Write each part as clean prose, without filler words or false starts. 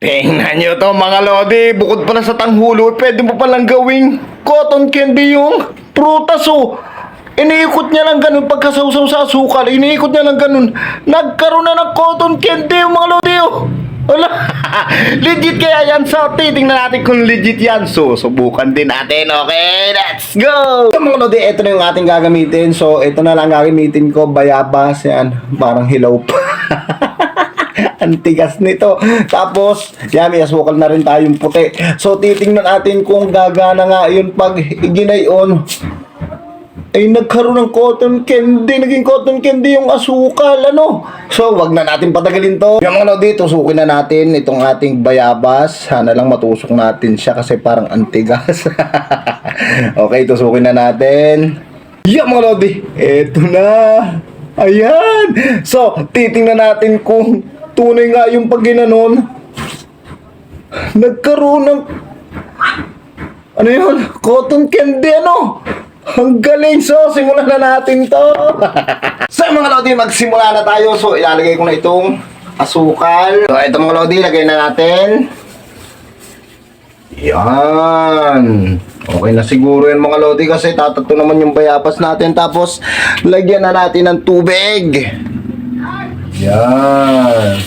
Tingnan nyo to mga lodi, bukod pala sa tanghulo, pwede mo palang gawing cotton candy yung prutas oh. Iniikot niya lang ganun pagkasawsaw sa asukal, iniikot niya lang ganun. Nagkaroon na ng cotton candy yung mga lodi oh. Wala, legit kaya yan, so titingnan natin kung legit yan. So, subukan din natin, okay? Let's go! So mga lodi, ito na yung ating gagamitin. So, ito na lang gagamitin ko, bayabas, yan, parang hilaw pa. Ang tigas nito. Tapos, yan, may asukal na rin tayong puti. So, titingnan natin kung gagana nga yun pag ginayon. Ay, nagkaroon ng cotton candy. Naging cotton candy yung asukal, ano? So, wag na natin patagalin to. Yung mga lodi, tusukin na natin itong ating bayabas. Sana lang matusok natin siya kasi parang antigas. Okay, tusukin na natin. Yung mga lodi, eto na. Ayan. So, titingnan natin kung tunay nga yung pag ginanon. Nagkaroon ng ano yun? Cotton candy, ano? Ang galing. So, simulan na natin to. So, mga lodi, magsimula na tayo. So, ilalagay ko na itong asukal. So, ito mga lodi, lagay na natin. Yan. Okay na siguro yan mga lodi kasi tatato naman yung bayabas natin. Tapos, lagyan na natin ng tubig. Yan.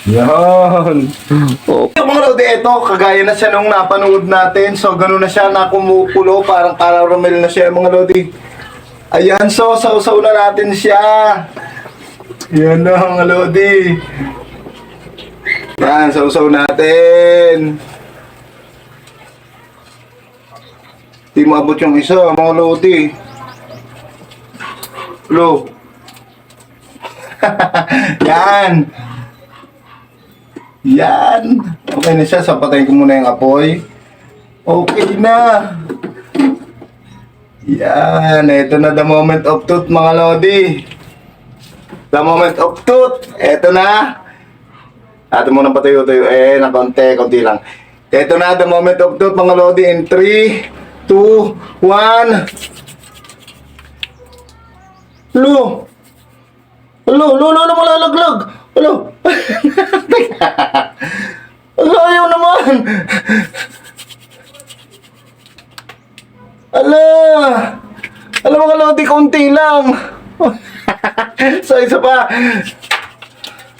Yan. Okay. Mga lodi, ito, kagaya na siya nung napanood natin. So, ganun na siya, nakumukulo. Parang caramel na siya, mga lodi. Ayan, so, sausaw na natin siya. Yan na, mga lodi. Yan, sausaw natin. Di maabot yung isa, mga lodi. Hello. Yan. Yan. Okay na siya. So, patayin ko muna yung apoy. Okay na. Yan. Ito na the moment of truth, mga lodi. The moment of truth. Ito na. Atin muna patayo-tayo. Na konti lang. Ito na the moment of truth, mga lodi. In 3, 2, 1. Hello. Hello, ano malalaglag? Hello. Hello, ayaw naman. Alam mga lodi, konti lang. So, isa pa.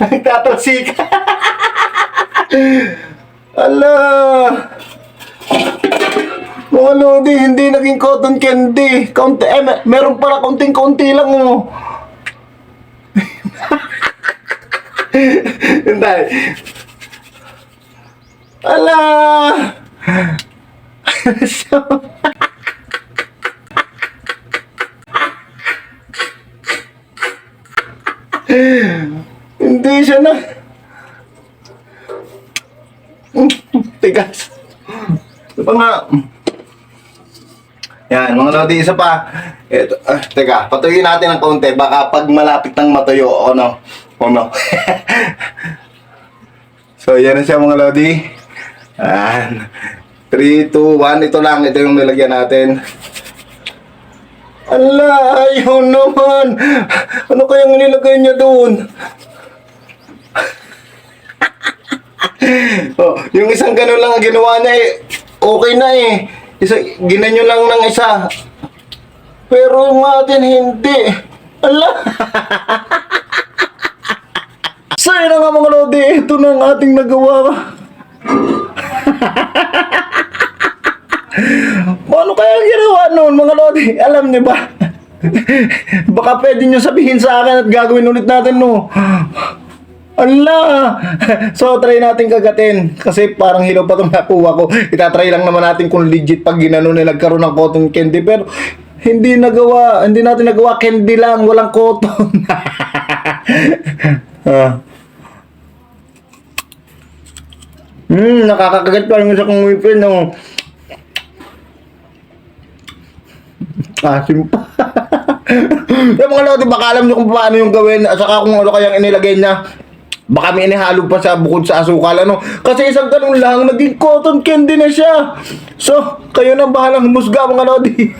Nagtatalsik. Mga lodi, hindi naging cotton candy. Meron pala konting-konti lang oh. Hindi. So, hindi siya na. Tigas. Ito pa nga. Yan, mga lodi, isa pa. Ito, teka, patuloy natin ng konti. Baka pag malapit ng matuyo, o no? So, yan na siya mga lodi. 3, 2, 1. Ito lang. Ito yung nilagyan natin. Ayaw naman. Ano kayang nilagay niya doon? Yung isang ganun lang ang ginawa niya eh. Okay na eh. Ginanyo lang ng isa. Pero yung atin hindi. So yun na nga mga lodi, ito na ang ating nagawa. Paano kaya ginawa noon mga lodi? Alam niyo ba? Baka pwede nyo sabihin sa akin at gagawin ulit natin no. So try natin kagatin. Kasi parang hilaw pa itong nakuha ko. Itatry lang naman natin kung legit pag ginano na nagkaroon ng cotton candy. Pero hindi natin nagawa candy lang, walang cotton. Nakakagat pa rin sa kong ngipin, no? Asim pa. Yung mga lodi, baka alam nyo kung paano yung gawin at saka kung ano kayang inilagay niya. Baka may inihalo pa sa bukod sa asukal, ano? Kasi isang ganun lang, naging cotton candy na siya. So, kayo na bahalang humusga, mga lodi.